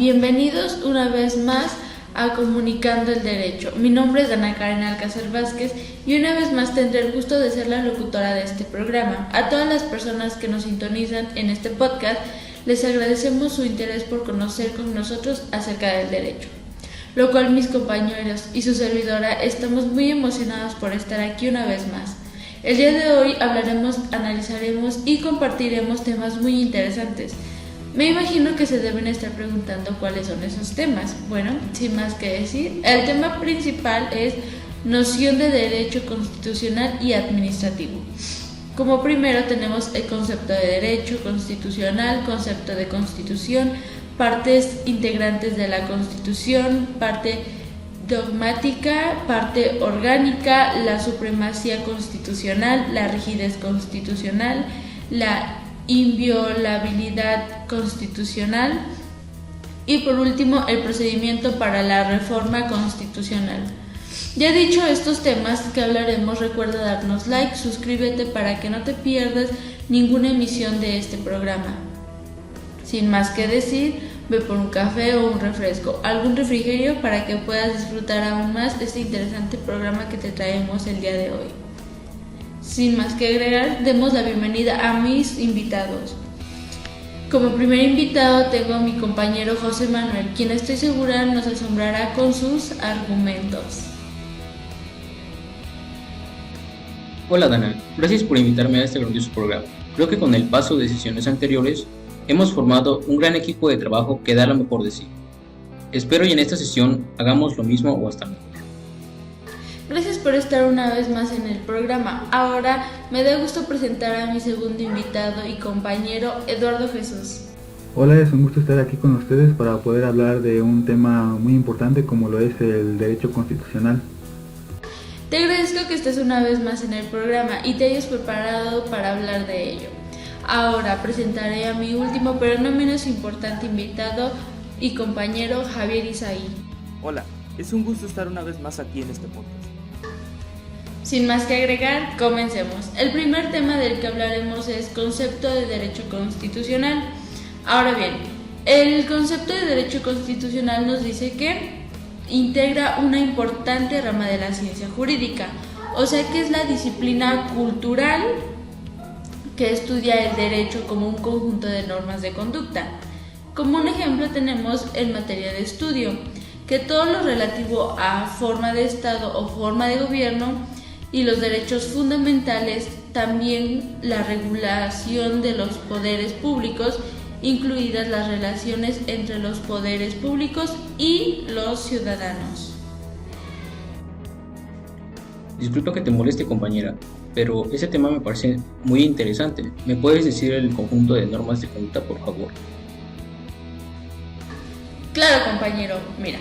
Bienvenidos una vez más a Comunicando el Derecho. Mi nombre es Ana Karen Alcázar Vázquez y una vez más tendré el gusto de ser la locutora de este programa. A todas las personas que nos sintonizan en este podcast, les agradecemos su interés por conocer con nosotros acerca del derecho, lo cual mis compañeros y su servidora estamos muy emocionados por estar aquí una vez más. El día de hoy hablaremos, analizaremos y compartiremos temas muy interesantes. Me imagino que se deben estar preguntando cuáles son esos temas. Bueno, sin más que decir, el tema principal es noción de derecho constitucional y administrativo. Como primero tenemos el concepto de derecho constitucional, concepto de constitución, partes integrantes de la Constitución, parte dogmática, parte orgánica, la supremacía constitucional, la rigidez constitucional, la inviolabilidad constitucional y por último el procedimiento para la reforma constitucional. Ya dicho estos temas que hablaremos, recuerda darnos like, suscríbete para que no te pierdas ninguna emisión de este programa. Sin más que decir, ve por un café o un refresco, algún refrigerio para que puedas disfrutar aún más de este interesante programa que te traemos el día de hoy. Sin más que agregar, demos la bienvenida a mis invitados. Como primer invitado tengo a mi compañero José Manuel, quien estoy segura nos asombrará con sus argumentos. Hola Dana, gracias por invitarme a este grandioso programa. Creo que con el paso de sesiones anteriores hemos formado un gran equipo de trabajo que da lo mejor de sí. Espero y en esta sesión hagamos lo mismo o hasta mejor. Gracias por estar una vez más en el programa. Ahora me da gusto presentar a mi segundo invitado y compañero, Eduardo Jesús. Hola, es un gusto estar aquí con ustedes para poder hablar de un tema muy importante como lo es el derecho constitucional. Te agradezco que estés una vez más en el programa y te hayas preparado para hablar de ello. Ahora presentaré a mi último pero no menos importante invitado y compañero, Javier Isaí. Hola, es un gusto estar una vez más aquí en este podcast. Sin más que agregar, comencemos. El primer tema del que hablaremos es concepto de derecho constitucional. Ahora bien, el concepto de derecho constitucional nos dice que integra una importante rama de la ciencia jurídica, o sea que es la disciplina cultural que estudia el derecho como un conjunto de normas de conducta. Como un ejemplo tenemos en materia de estudio, que todo lo relativo a forma de Estado o forma de gobierno y los derechos fundamentales, también la regulación de los poderes públicos, incluidas las relaciones entre los poderes públicos y los ciudadanos. Disculpa que te moleste, compañera, pero ese tema me parece muy interesante. ¿Me puedes decir el conjunto de normas de conducta, por favor? Claro, compañero, mira.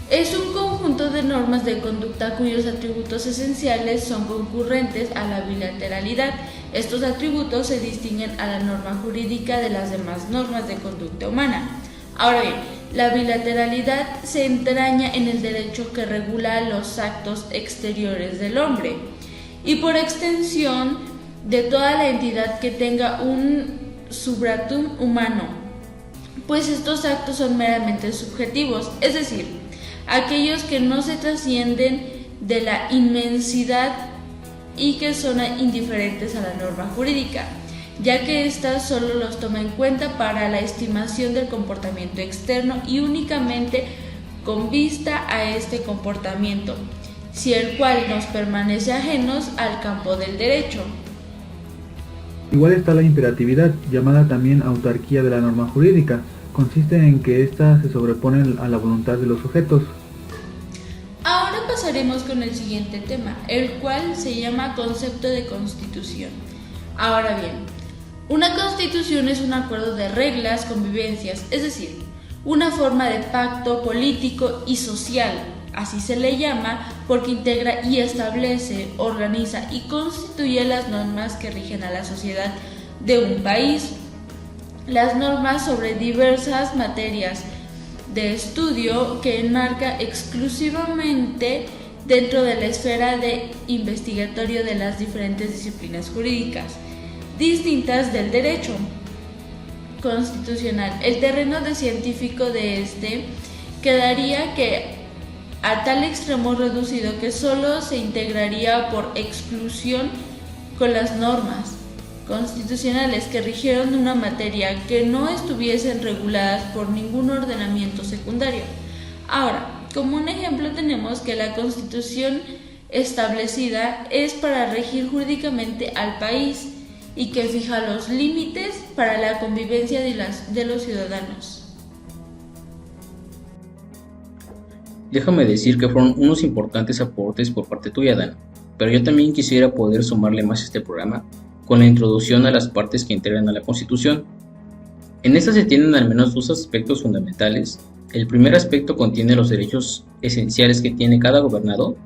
Es un conjunto de normas de conducta cuyos atributos esenciales son concurrentes a la bilateralidad. Estos atributos se distinguen a la norma jurídica de las demás normas de conducta humana. Ahora bien, la bilateralidad se entraña en el derecho que regula los actos exteriores del hombre y por extensión de toda la entidad que tenga un substratum humano, pues estos actos son meramente subjetivos, es decir, aquellos que no se trascienden de la inmensidad y que son indiferentes a la norma jurídica, ya que ésta solo los toma en cuenta para la estimación del comportamiento externo y únicamente con vista a este comportamiento, si el cual nos permanece ajenos al campo del derecho. Igual está la imperatividad, llamada también autarquía de la norma jurídica. Consiste en que ésta se sobrepone a la voluntad de los sujetos. Ahora pasaremos con el siguiente tema, el cual se llama concepto de constitución. Ahora bien, una constitución es un acuerdo de reglas, convivencias, es decir, una forma de pacto político y social. Así se le llama porque integra y establece, organiza y constituye las normas que rigen a la sociedad de un país. Las normas sobre diversas materias de estudio que enmarca exclusivamente dentro de la esfera de investigatorio de las diferentes disciplinas jurídicas distintas del derecho. constitucional. El terreno de científico de este quedaría que a tal extremo reducido que solo se integraría por exclusión con las normas constitucionales que rigieron una materia que no estuviesen reguladas por ningún ordenamiento secundario. Ahora, como un ejemplo tenemos que la Constitución establecida es para regir jurídicamente al país y que fija los límites para la convivencia de los ciudadanos. Déjame decir que fueron unos importantes aportes por parte tuya, Dana, pero yo también quisiera poder sumarle más a este programa con la introducción a las partes que integran a la Constitución. En esta se tienen al menos dos aspectos fundamentales. El primer aspecto contiene los derechos esenciales que tiene cada gobernado,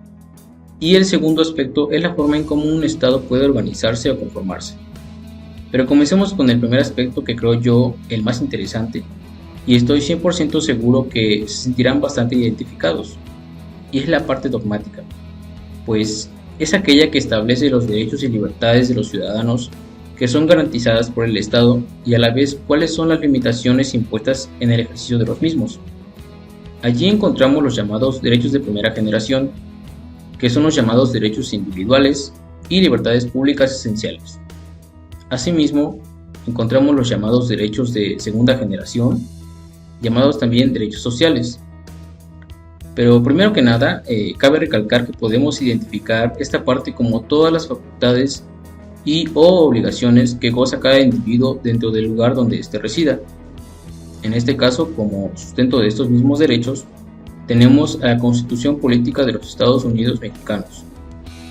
y el segundo aspecto es la forma en cómo un Estado puede organizarse o conformarse. Pero comencemos con el primer aspecto, que creo yo el más interesante, y estoy 100% seguro que se sentirán bastante identificados, y es la parte dogmática, pues es aquella que establece los derechos y libertades de los ciudadanos que son garantizadas por el Estado y a la vez cuáles son las limitaciones impuestas en el ejercicio de los mismos. Allí encontramos los llamados derechos de primera generación, que son los llamados derechos individuales y libertades públicas esenciales. Asimismo, encontramos los llamados derechos de segunda generación, llamados también derechos sociales. Pero primero que nada, cabe recalcar que podemos identificar esta parte como todas las facultades y o obligaciones que goza cada individuo dentro del lugar donde éste resida. En este caso, como sustento de estos mismos derechos, tenemos a la Constitución Política de los Estados Unidos Mexicanos,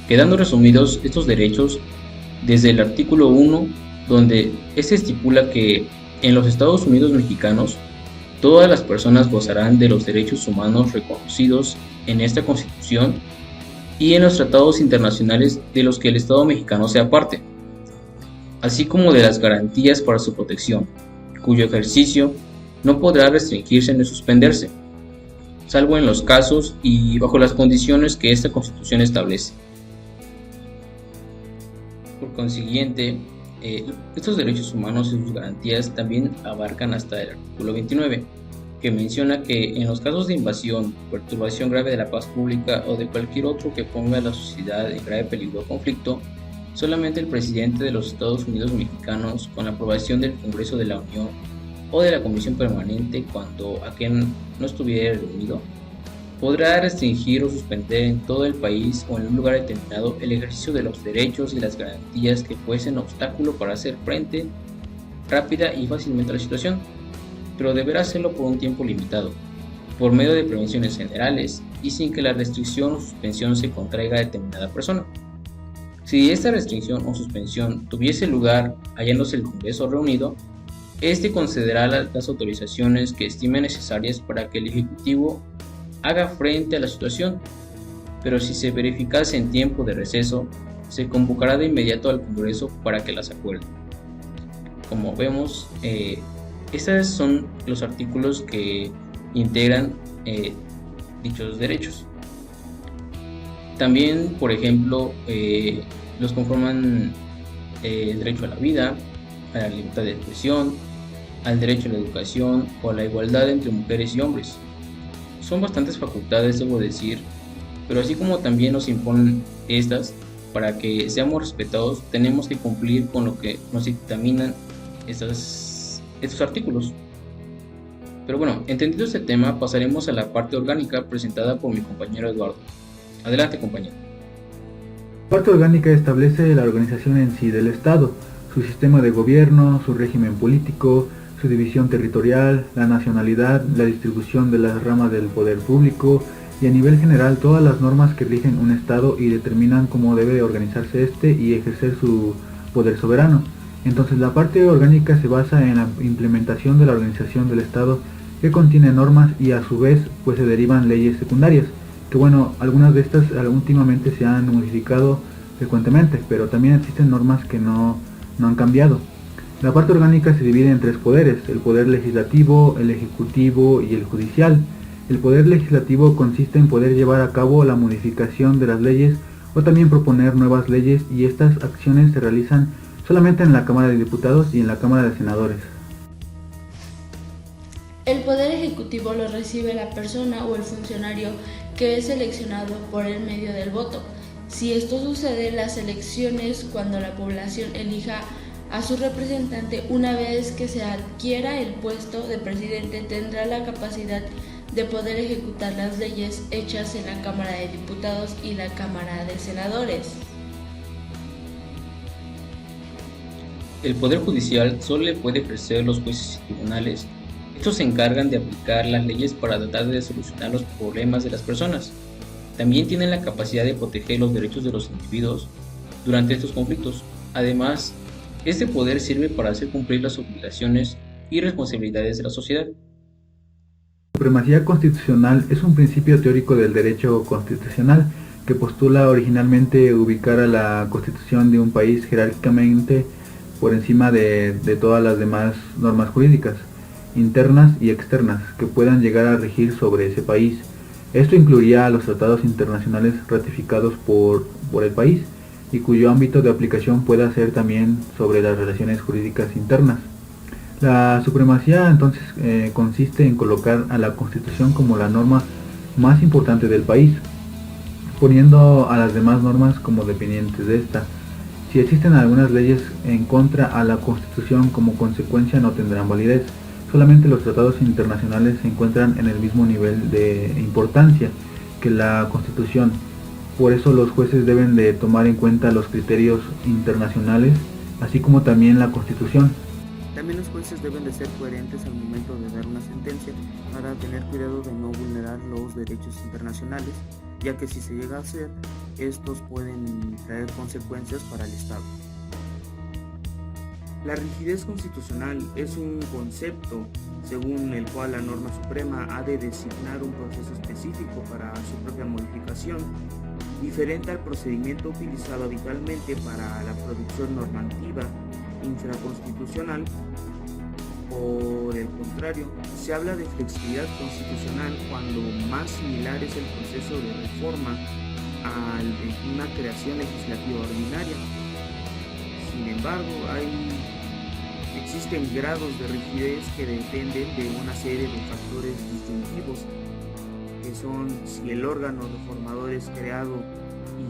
quedando resumidos estos derechos desde el artículo 1, donde este estipula que en los Estados Unidos Mexicanos todas las personas gozarán de los derechos humanos reconocidos en esta Constitución y en los tratados internacionales de los que el Estado mexicano sea parte, así como de las garantías para su protección, cuyo ejercicio no podrá restringirse ni suspenderse, salvo en los casos y bajo las condiciones que esta Constitución establece. Por consiguiente, estos derechos humanos y sus garantías también abarcan hasta el artículo 29, que menciona que en los casos de invasión, perturbación grave de la paz pública o de cualquier otro que ponga a la sociedad en grave peligro o conflicto, solamente el presidente de los Estados Unidos Mexicanos, con la aprobación del Congreso de la Unión o de la Comisión Permanente cuando aquel no estuviera reunido, podrá restringir o suspender en todo el país o en un lugar determinado el ejercicio de los derechos y las garantías que fuesen obstáculo para hacer frente rápida y fácilmente a la situación, pero deberá hacerlo por un tiempo limitado, por medio de prevenciones generales y sin que la restricción o suspensión se contraiga a determinada persona. Si esta restricción o suspensión tuviese lugar hallándose el Congreso reunido, este concederá las autorizaciones que estime necesarias para que el Ejecutivo haga frente a la situación, pero si se verificase en tiempo de receso, se convocará de inmediato al Congreso para que las acuerde. Como vemos, estos son los artículos que integran dichos derechos. También, por ejemplo, los conforman el derecho a la vida, a la libertad de expresión, al derecho a la educación o a la igualdad entre mujeres y hombres. Son bastantes facultades, debo decir, pero así como también nos imponen estas, para que seamos respetados, tenemos que cumplir con lo que nos dictaminan estos artículos. Pero bueno, entendido este tema, pasaremos a la parte orgánica presentada por mi compañero Eduardo. Adelante, compañero. La parte orgánica establece la organización en sí del Estado, su sistema de gobierno, su régimen político, su división territorial, la nacionalidad, la distribución de las ramas del poder público y a nivel general todas las normas que rigen un Estado y determinan cómo debe organizarse este y ejercer su poder soberano. Entonces la parte orgánica se basa en la implementación de la organización del Estado, que contiene normas y a su vez pues se derivan leyes secundarias, que bueno, algunas de estas últimamente se han modificado frecuentemente, pero también existen normas que no han cambiado. La parte orgánica se divide en tres poderes: el poder legislativo, el ejecutivo y el judicial. El poder legislativo consiste en poder llevar a cabo la modificación de las leyes o también proponer nuevas leyes, y estas acciones se realizan solamente en la Cámara de Diputados y en la Cámara de Senadores. El poder ejecutivo lo recibe la persona o el funcionario que es seleccionado por el medio del voto. Si esto sucede en las elecciones, cuando la población elija a su representante, una vez que se adquiera el puesto de presidente, tendrá la capacidad de poder ejecutar las leyes hechas en la Cámara de Diputados y la Cámara de Senadores. El Poder Judicial solo le puede ejercer los jueces y tribunales. Estos se encargan de aplicar las leyes para tratar de solucionar los problemas de las personas. También tienen la capacidad de proteger los derechos de los individuos durante estos conflictos. Además, este poder sirve para hacer cumplir las obligaciones y responsabilidades de la sociedad. La supremacía constitucional es un principio teórico del derecho constitucional que postula originalmente ubicar a la constitución de un país jerárquicamente por encima de todas las demás normas jurídicas, internas y externas, que puedan llegar a regir sobre ese país. Esto incluiría a los tratados internacionales ratificados por el país y cuyo ámbito de aplicación pueda ser también sobre las relaciones jurídicas internas. La supremacía entonces consiste en colocar a la Constitución como la norma más importante del país, poniendo a las demás normas como dependientes de esta. Si existen algunas leyes en contra a la Constitución, como consecuencia no tendrán validez. Solamente los tratados internacionales se encuentran en el mismo nivel de importancia que la Constitución. Por eso los jueces deben de tomar en cuenta los criterios internacionales, así como también la Constitución. También los jueces deben de ser coherentes al momento de dar una sentencia para tener cuidado de no vulnerar los derechos internacionales, ya que si se llega a hacer, estos pueden traer consecuencias para el Estado. La rigidez constitucional es un concepto según el cual la norma suprema ha de designar un proceso específico para su propia modificación, diferente al procedimiento utilizado habitualmente para la producción normativa infraconstitucional. Por el contrario, se habla de flexibilidad constitucional cuando más similar es el proceso de reforma al de una creación legislativa ordinaria. Sin embargo, existen grados de rigidez que dependen de una serie de factores distintivos, que son si el órgano reformador es creado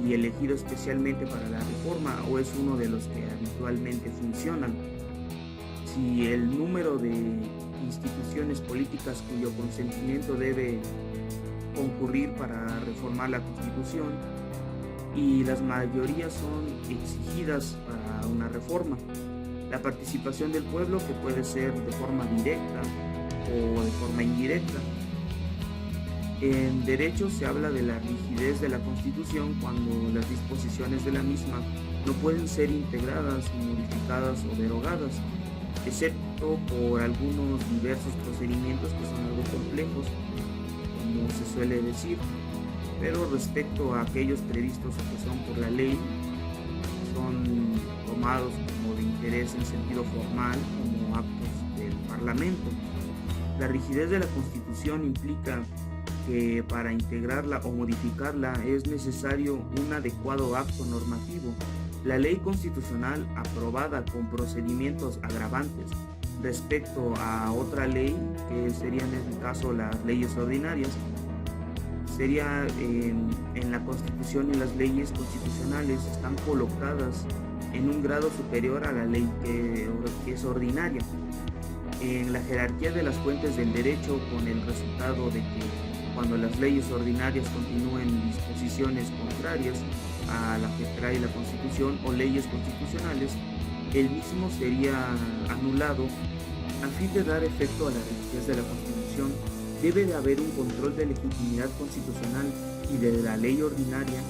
y elegido especialmente para la reforma o es uno de los que habitualmente funcionan, si el número de instituciones políticas cuyo consentimiento debe concurrir para reformar la Constitución y las mayorías son exigidas para una reforma, la participación del pueblo, que puede ser de forma directa o de forma indirecta. En derecho se habla de la rigidez de la Constitución cuando las disposiciones de la misma no pueden ser integradas, modificadas o derogadas, excepto por algunos diversos procedimientos que son algo complejos, como se suele decir, pero respecto a aquellos previstos que son por la ley, son tomados como de interés en sentido formal, como actos del Parlamento. La rigidez de la Constitución implica que para integrarla o modificarla es necesario un adecuado acto normativo. La ley constitucional aprobada con procedimientos agravantes respecto a otra ley, que serían en este caso las leyes ordinarias, sería en la Constitución y las leyes constitucionales están colocadas en un grado superior a la ley que es ordinaria, en la jerarquía de las fuentes del derecho, con el resultado de que cuando las leyes ordinarias continúen disposiciones contrarias a la que trae la Constitución o leyes constitucionales, el mismo sería anulado. A fin de dar efecto a la rigidez de la Constitución, debe de haber un control de legitimidad constitucional y de la ley ordinaria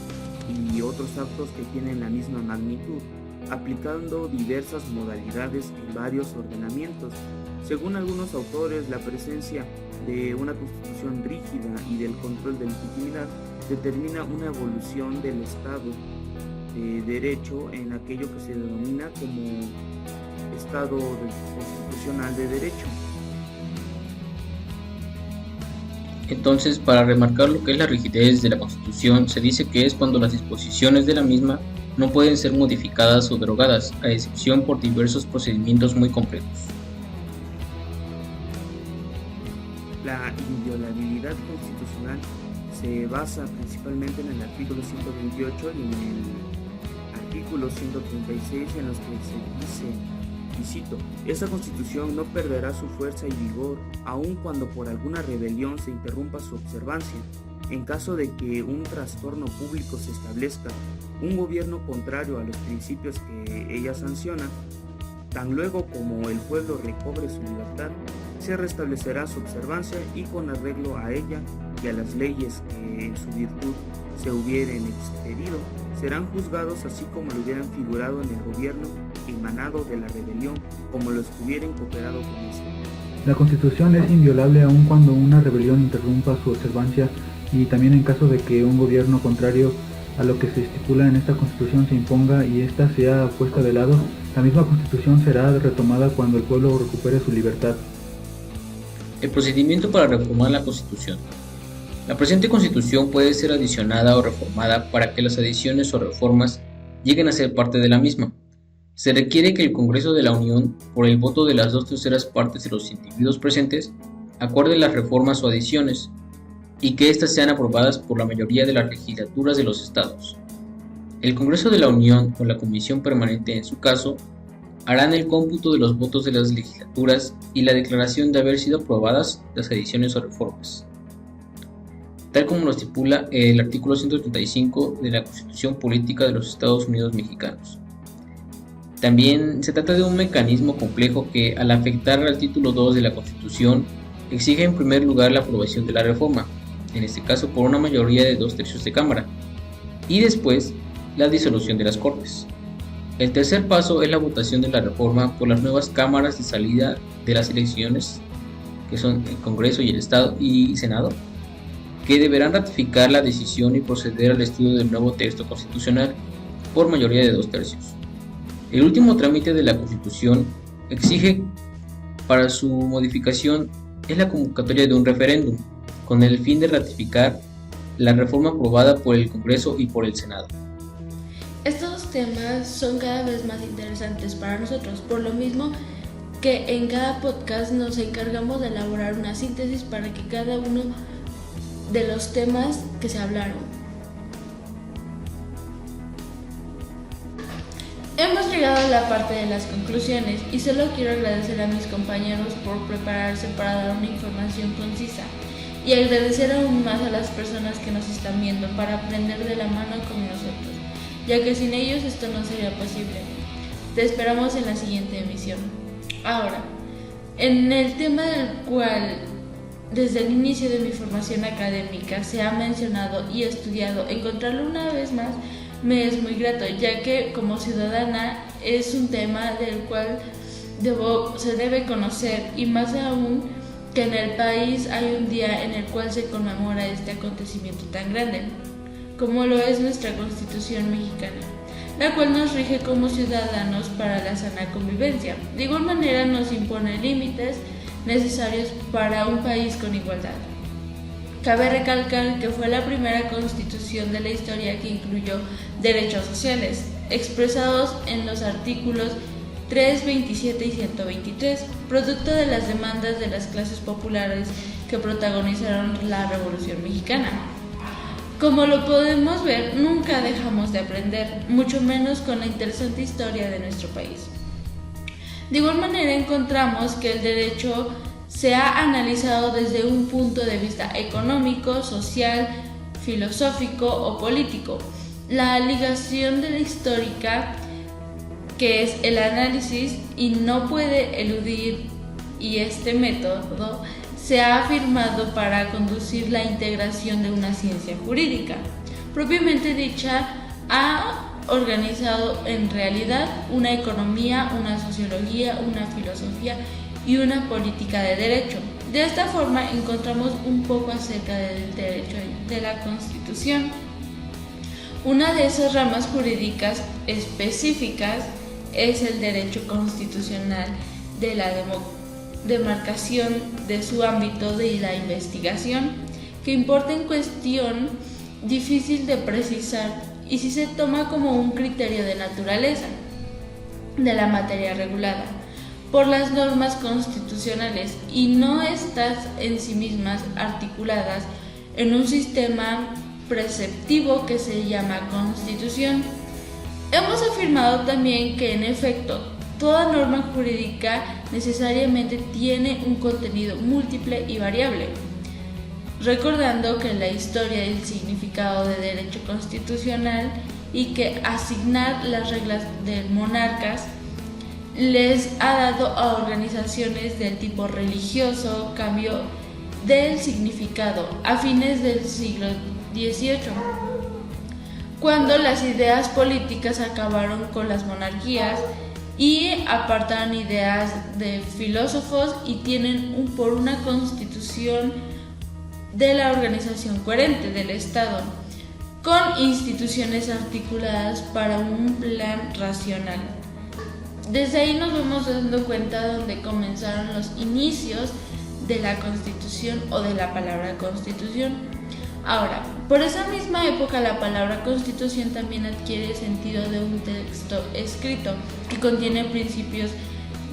y otros actos que tienen la misma magnitud, aplicando diversas modalidades en varios ordenamientos. Según algunos autores, la presencia de una constitución rígida y del control de legitimidad determina una evolución del Estado de Derecho en aquello que se denomina como Estado constitucional de Derecho. Entonces, para remarcar lo que es la rigidez de la Constitución, se dice que es cuando las disposiciones de la misma no pueden ser modificadas o derogadas, a excepción por diversos procedimientos muy complejos. inviolabilidad constitucional se basa principalmente en el artículo 128 y en el artículo 136, en los que se dice, y cito: esta Constitución no perderá su fuerza y vigor, aun cuando por alguna rebelión se interrumpa su observancia. En caso de que un trastorno público se establezca, un gobierno contrario a los principios que ella sanciona, tan luego como el pueblo recobre su libertad, se restablecerá su observancia y con arreglo a ella y a las leyes que en su virtud se hubieren expedido, serán juzgados así como lo hubieran figurado en el gobierno emanado de la rebelión, como los que hubieran cooperado con ésta. La Constitución es inviolable aun cuando una rebelión interrumpa su observancia y también en caso de que un gobierno contrario a lo que se estipula en esta Constitución se imponga y ésta sea puesta de lado, la misma Constitución será retomada cuando el pueblo recupere su libertad. El procedimiento para reformar la Constitución. La presente Constitución puede ser adicionada o reformada para que las adiciones o reformas lleguen a ser parte de la misma. Se requiere que el Congreso de la Unión, por el voto de las 2/3 partes de los individuos presentes, acuerde las reformas o adiciones, y que éstas sean aprobadas por la mayoría de las legislaturas de los estados. El Congreso de la Unión o la Comisión Permanente, en su caso, harán el cómputo de los votos de las legislaturas y la declaración de haber sido aprobadas las adiciones o reformas, tal como lo estipula el artículo 135 de la Constitución Política de los Estados Unidos Mexicanos. También se trata de un mecanismo complejo que, al afectar al título 2 de la Constitución, exige en primer lugar la aprobación de la reforma, en este caso por una mayoría de 2/3 de Cámara, y después la disolución de las Cortes. El tercer paso es la votación de la reforma por las nuevas cámaras de salida de las elecciones, que son el Congreso y el Estado y Senado, que deberán ratificar la decisión y proceder al estudio del nuevo texto constitucional por mayoría de 2/3. El último trámite de la Constitución exige para su modificación es la convocatoria de un referéndum, con el fin de ratificar la reforma aprobada por el Congreso y por el Senado. Estos temas son cada vez más interesantes para nosotros, por lo mismo que en cada podcast nos encargamos de elaborar una síntesis para que cada uno de los temas que se hablaron. Hemos llegado a la parte de las conclusiones y solo quiero agradecer a mis compañeros por prepararse para dar una información concisa y agradecer aún más a las personas que nos están viendo para aprender de la mano con nosotros, ya que sin ellos esto no sería posible. Te esperamos en la siguiente emisión. Ahora, en el tema del cual desde el inicio de mi formación académica se ha mencionado y estudiado, encontrarlo una vez más me es muy grato, ya que como ciudadana es un tema del cual se debe conocer, y más aún que en el país hay un día en el cual se conmemora este acontecimiento tan grande, como lo es nuestra Constitución mexicana, la cual nos rige como ciudadanos para la sana convivencia. De igual manera nos impone límites necesarios para un país con igualdad. Cabe recalcar que fue la primera constitución de la historia que incluyó derechos sociales, expresados en los artículos 3, 27 y 123, producto de las demandas de las clases populares que protagonizaron la Revolución Mexicana. Como lo podemos ver, nunca dejamos de aprender, mucho menos con la interesante historia de nuestro país. De igual manera encontramos que el derecho se ha analizado desde un punto de vista económico, social, filosófico o político. La ligación de la histórica, que es el análisis, y no puede eludir, y este método se ha afirmado para conducir la integración de una ciencia jurídica. Propiamente dicha, ha organizado en realidad una economía, una sociología, una filosofía y una política de derecho. De esta forma encontramos un poco acerca del derecho de la Constitución. Una de esas ramas jurídicas específicas es el derecho constitucional de la demarcación de su ámbito de la investigación, que importa en cuestión difícil de precisar y si se toma como un criterio de naturaleza de la materia regulada, por las normas constitucionales y no están en sí mismas articuladas en un sistema preceptivo que se llama Constitución. Hemos afirmado también que en efecto toda norma jurídica necesariamente tiene un contenido múltiple y variable, recordando que la historia y el significado de derecho constitucional y que asignar las reglas de monarcas les ha dado a organizaciones del tipo religioso cambio del significado a fines del siglo XVIII, cuando las ideas políticas acabaron con las monarquías y apartaron ideas de filósofos y tienen por una constitución de la organización coherente del Estado, con instituciones articuladas para un plan racional. Desde ahí nos vamos dando cuenta donde comenzaron los inicios de la Constitución o de la palabra Constitución. Ahora, por esa misma época la palabra Constitución también adquiere sentido de un texto escrito que contiene principios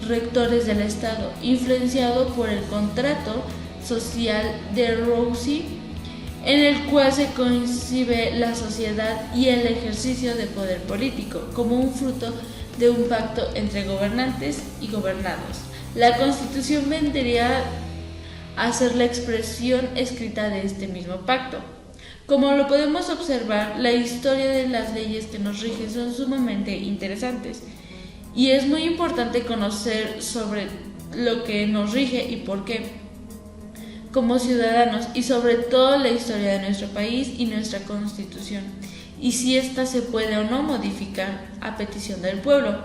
rectores del Estado, influenciado por el contrato social de Roussy, en el cual se concibe la sociedad y el ejercicio de poder político como un fruto de un pacto entre gobernantes y gobernados. La Constitución vendría a ser la expresión escrita de este mismo pacto. Como lo podemos observar, la historia de las leyes que nos rigen son sumamente interesantes y es muy importante conocer sobre lo que nos rige y por qué como ciudadanos, y sobre todo la historia de nuestro país y nuestra Constitución, y si ésta se puede o no modificar a petición del pueblo,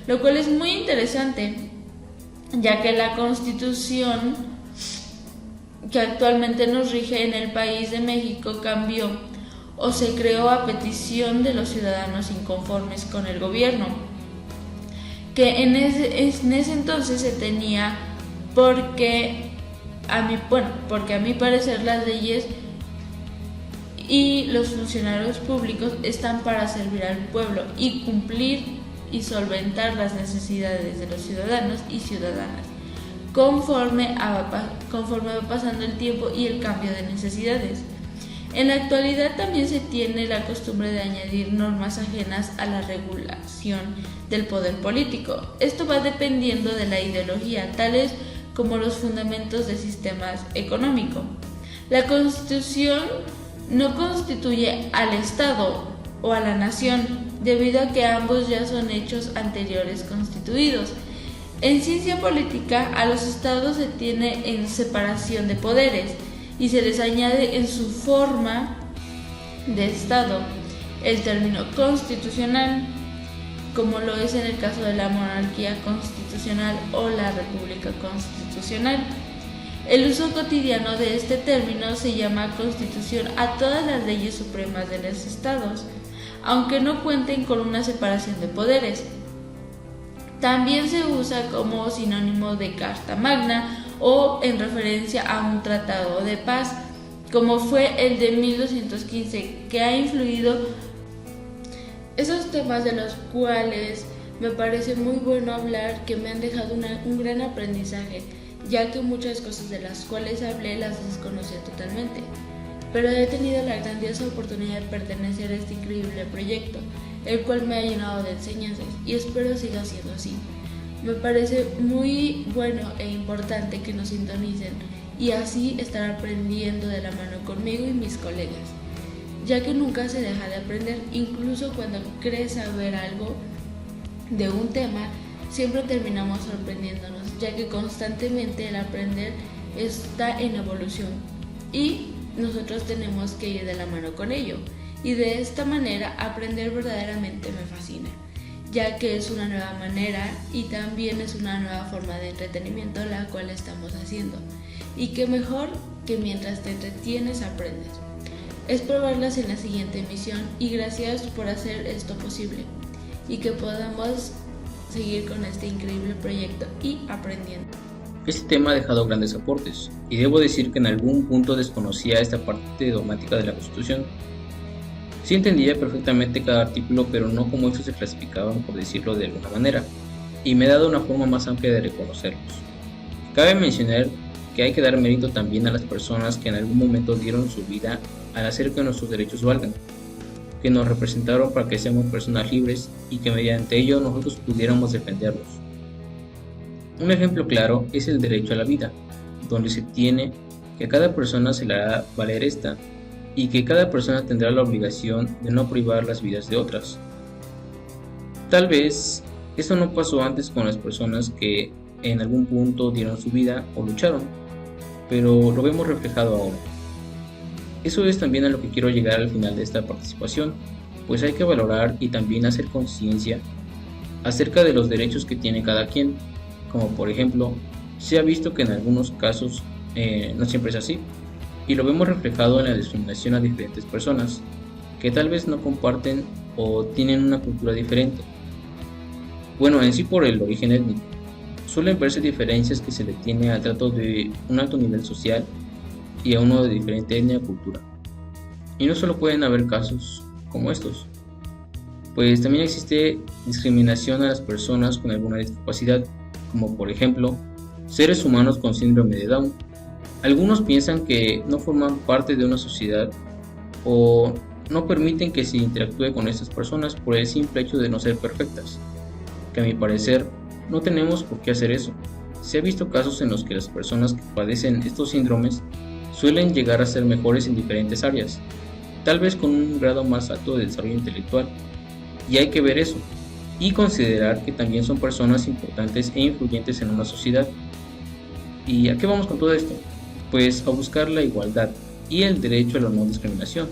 lo cual es muy interesante, ya que la Constitución que actualmente nos rige en el país de México cambió o se creó a petición de los ciudadanos inconformes con el gobierno, que en ese entonces se tenía porque a mi parecer las leyes y los funcionarios públicos están para servir al pueblo y cumplir y solventar las necesidades de los ciudadanos y ciudadanas conforme va pasando el tiempo y el cambio de necesidades. En la actualidad también se tiene la costumbre de añadir normas ajenas a la regulación del poder político. Esto va dependiendo de la ideología, tales como los fundamentos del sistema económico. La Constitución no constituye al Estado o a la nación, debido a que ambos ya son hechos anteriores constituidos. En ciencia política, a los estados se tiene en separación de poderes y se les añade en su forma de Estado el término constitucional, como lo es en el caso de la monarquía constitucional o la república constitucional. El uso cotidiano de este término se llama constitución a todas las leyes supremas de los estados, aunque no cuenten con una separación de poderes. También se usa como sinónimo de Carta Magna o en referencia a un tratado de paz, como fue el de 1215, que ha influido esos temas de los cuales me parece muy bueno hablar, que me han dejado un gran aprendizaje, ya que muchas cosas de las cuales hablé las desconocía totalmente. Pero he tenido la grandiosa oportunidad de pertenecer a este increíble proyecto, el cual me ha llenado de enseñanzas y espero siga siendo así. Me parece muy bueno e importante que nos sintonicen y así estar aprendiendo de la mano conmigo y mis colegas, ya que nunca se deja de aprender, incluso cuando crees saber algo de un tema, siempre terminamos sorprendiéndonos, ya que constantemente el aprender está en evolución y nosotros tenemos que ir de la mano con ello. Y de esta manera aprender verdaderamente me fascina, ya que es una nueva manera y también es una nueva forma de entretenimiento la cual estamos haciendo. Y qué mejor que mientras te entretienes aprendes. Espero verlas en la siguiente emisión y gracias por hacer esto posible y que podamos seguir con este increíble proyecto y aprendiendo. Este tema ha dejado grandes aportes y debo decir que en algún punto desconocía esta parte dogmática de la Constitución. Sí entendía perfectamente cada artículo, pero no como estos se clasificaban, por decirlo de alguna manera. y me he dado una forma más amplia de reconocerlos. Cabe mencionar que hay que dar mérito también a las personas que en algún momento dieron su vida al hacer que nuestros derechos valgan, que nos representaron para que seamos personas libres y que mediante ello nosotros pudiéramos defenderlos. Un ejemplo claro es el derecho a la vida, donde se tiene que a cada persona se le hará valer esta y que cada persona tendrá la obligación de no privar las vidas de otras. Tal vez esto no pasó antes con las personas que en algún punto dieron su vida o lucharon, pero lo vemos reflejado ahora. Eso es también a lo que quiero llegar al final de esta participación, pues hay que valorar y también hacer conciencia acerca de los derechos que tiene cada quien, como por ejemplo, se ha visto que en algunos casos no siempre es así, y lo vemos reflejado en la discriminación a diferentes personas, que tal vez no comparten o tienen una cultura diferente. Bueno, en sí por el origen étnico, suelen verse diferencias que se le tiene al trato de un alto nivel social y a uno de diferente etnia o cultura. Y no solo pueden haber casos como estos, pues también existe discriminación a las personas con alguna discapacidad, como por ejemplo, seres humanos con síndrome de Down. Algunos piensan que no forman parte de una sociedad o no permiten que se interactúe con estas personas por el simple hecho de no ser perfectas, que a mi parecer no tenemos por qué hacer eso. Se ha visto casos en los que las personas que padecen estos síndromes suelen llegar a ser mejores en diferentes áreas, tal vez con un grado más alto de desarrollo intelectual, y hay que ver eso, y considerar que también son personas importantes e influyentes en una sociedad. ¿Y a qué vamos con todo esto? Pues a buscar la igualdad y el derecho a la no discriminación.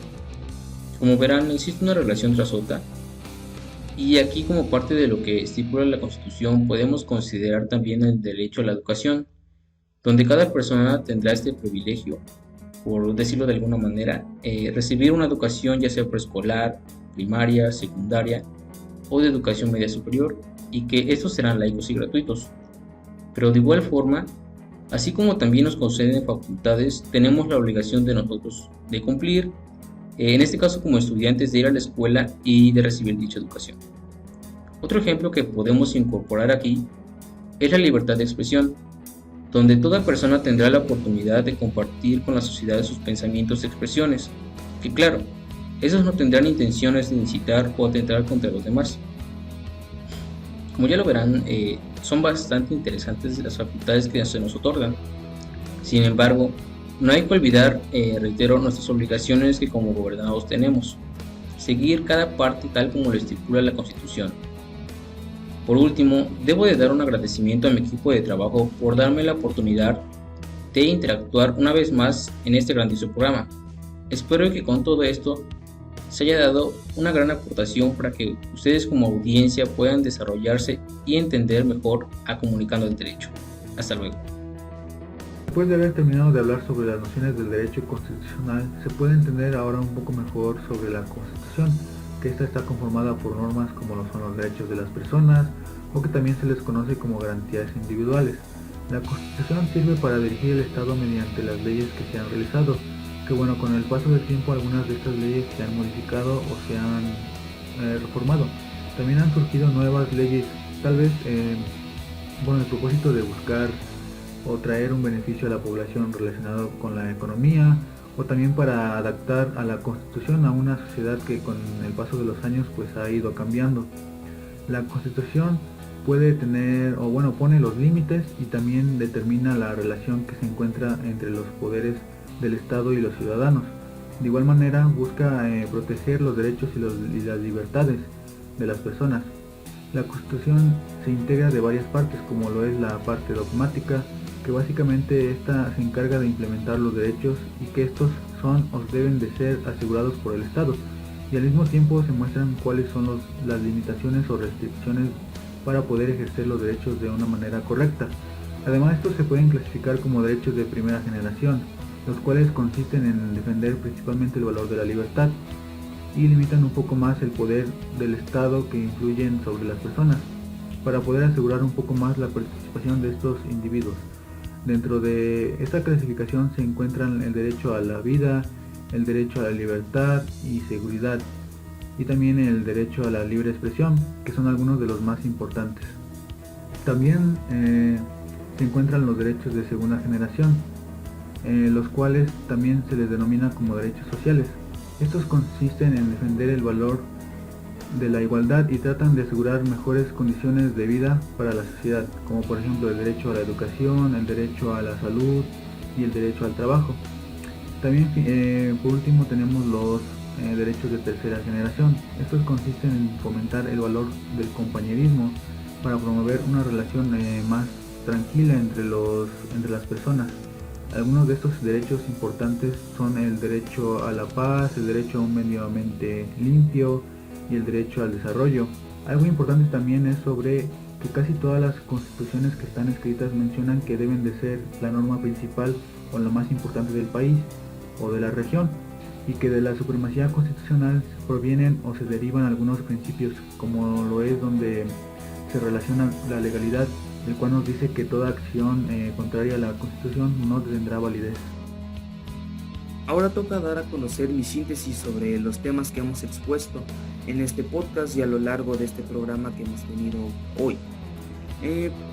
Como verán, existe una relación tras otra, y aquí como parte de lo que estipula la Constitución podemos considerar también el derecho a la educación, donde cada persona tendrá este privilegio, por decirlo de alguna manera, recibir una educación ya sea preescolar, primaria, secundaria o de educación media superior, y que estos serán laicos y gratuitos. Pero de igual forma, así como también nos conceden facultades, tenemos la obligación de nosotros de cumplir, en este caso como estudiantes, de ir a la escuela y de recibir dicha educación. Otro ejemplo que podemos incorporar aquí es la libertad de expresión, donde toda persona tendrá la oportunidad de compartir con la sociedad sus pensamientos y expresiones, que claro, esos no tendrán intenciones de incitar o atentar contra los demás. Como ya lo verán, son bastante interesantes las facultades que se nos otorgan. Sin embargo, no hay que olvidar, reitero, nuestras obligaciones que como gobernados tenemos, seguir cada parte tal como lo estipula la Constitución. Por último, debo de dar un agradecimiento a mi equipo de trabajo por darme la oportunidad de interactuar una vez más en este grandioso programa. Espero que con todo esto se haya dado una gran aportación para que ustedes como audiencia puedan desarrollarse y entender mejor a Comunicando el Derecho. Hasta luego. Después de haber terminado de hablar sobre las nociones del derecho constitucional, se puede entender ahora un poco mejor sobre la Constitución, que esta está conformada por normas como lo son los derechos de las personas, o que también se les conoce como garantías individuales. La Constitución sirve para dirigir el Estado mediante las leyes que se han realizado, que bueno, con el paso del tiempo algunas de estas leyes se han modificado o se han reformado. También han surgido nuevas leyes, tal vez el propósito de buscar o traer un beneficio a la población relacionado con la economía, o también para adaptar a la Constitución a una sociedad que con el paso de los años pues ha ido cambiando. La Constitución puede tener, pone los límites y también determina la relación que se encuentra entre los poderes del Estado y los ciudadanos. De igual manera busca proteger los derechos y las libertades de las personas. La Constitución se integra de varias partes, como lo es la parte dogmática, que básicamente esta se encarga de implementar los derechos y que estos son o deben de ser asegurados por el Estado, y al mismo tiempo se muestran cuáles son las limitaciones o restricciones para poder ejercer los derechos de una manera correcta. Además, estos se pueden clasificar como derechos de primera generación, los cuales consisten en defender principalmente el valor de la libertad y limitan un poco más el poder del Estado que influyen sobre las personas, para poder asegurar un poco más la participación de estos individuos. Dentro de esta clasificación se encuentran el derecho a la vida, el derecho a la libertad y seguridad, y también el derecho a la libre expresión, que son algunos de los más importantes. También se encuentran los derechos de segunda generación, los cuales también se les denomina como derechos sociales. Estos consisten en defender el valor de la igualdad y tratan de asegurar mejores condiciones de vida para la sociedad, como por ejemplo el derecho a la educación, el derecho a la salud y el derecho al trabajo. También por último tenemos los derechos de tercera generación. Estos consisten en fomentar el valor del compañerismo para promover una relación más tranquila entre las personas. Algunos de estos derechos importantes son el derecho a la paz, el derecho a un medio ambiente limpio y el derecho al desarrollo. Algo importante también es sobre que casi todas las constituciones que están escritas mencionan que deben de ser la norma principal o la más importante del país o de la región, y que de la supremacía constitucional provienen o se derivan algunos principios, como lo es donde se relaciona la legalidad, el cual nos dice que toda acción contraria a la Constitución no tendrá validez. Ahora toca dar a conocer mi síntesis sobre los temas que hemos expuesto en este podcast y a lo largo de este programa que hemos tenido hoy.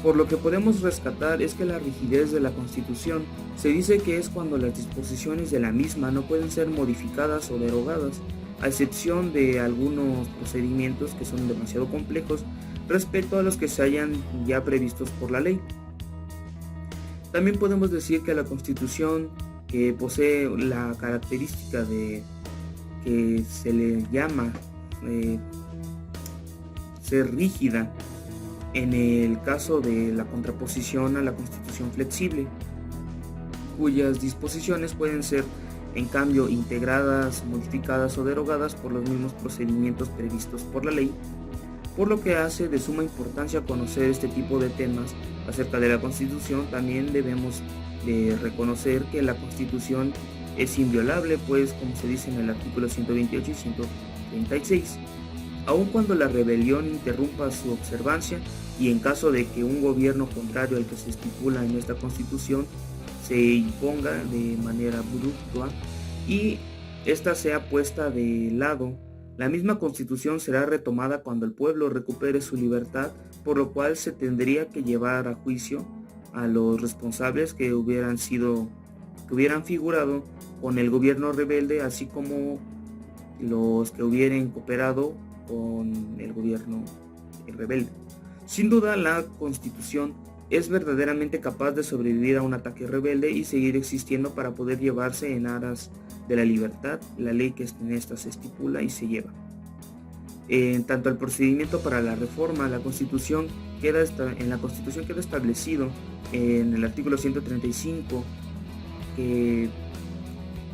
Por lo que podemos rescatar es que la rigidez de la Constitución se dice que es cuando las disposiciones de la misma no pueden ser modificadas o derogadas, a excepción de algunos procedimientos que son demasiado complejos respecto a los que se hayan ya previstos por la ley. También podemos decir que la Constitución, que posee la característica de que se le llama ser rígida en el caso de la contraposición a la Constitución flexible, cuyas disposiciones pueden ser en cambio integradas, modificadas o derogadas por los mismos procedimientos previstos por la ley, por lo que hace de suma importancia conocer este tipo de temas acerca de la Constitución. También debemos de reconocer que la Constitución es inviolable, pues como se dice en el artículo 128 y 136, aun cuando la rebelión interrumpa su observancia y en caso de que un gobierno contrario al que se estipula en esta Constitución se imponga de manera brutal y esta sea puesta de lado, la misma Constitución será retomada cuando el pueblo recupere su libertad, por lo cual se tendría que llevar a juicio a los responsables que hubieran figurado con el gobierno rebelde, así como los que hubieran cooperado con el gobierno rebelde. Sin duda, la Constitución es verdaderamente capaz de sobrevivir a un ataque rebelde y seguir existiendo para poder llevarse en aras de la libertad, la ley que en esta se estipula y se lleva. En tanto el procedimiento para la reforma, en la Constitución queda establecido en el artículo 135 que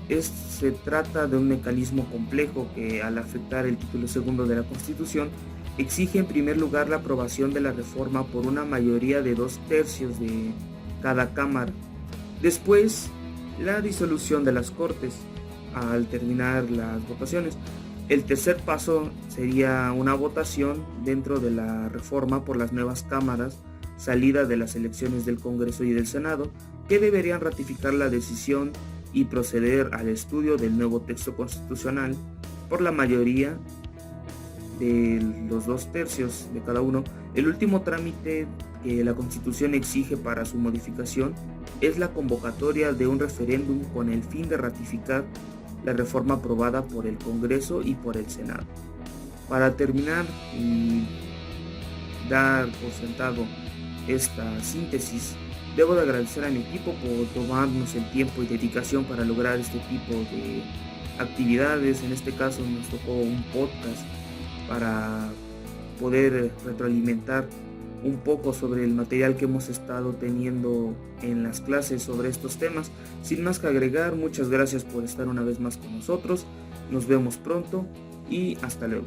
se trata de un mecanismo complejo que, al afectar el título segundo de la Constitución, exige en primer lugar la aprobación de la reforma por una mayoría de 2/3 de cada cámara. Después, la disolución de las Cortes al terminar las votaciones. El tercer paso sería una votación dentro de la reforma por las nuevas cámaras, salida de las elecciones del Congreso y del Senado, que deberían ratificar la decisión y proceder al estudio del nuevo texto constitucional por la mayoría de los 2/3 de cada uno. El último trámite que la Constitución exige para su modificación es la convocatoria de un referéndum con el fin de ratificar la reforma aprobada por el Congreso y por el Senado. Para terminar y dar por sentado esta síntesis, debo de agradecer a mi equipo por tomarnos el tiempo y dedicación para lograr este tipo de actividades. En este caso nos tocó un podcast para poder retroalimentar un poco sobre el material que hemos estado teniendo en las clases sobre estos temas. Sin más que agregar, muchas gracias por estar una vez más con nosotros. Nos vemos pronto y hasta luego.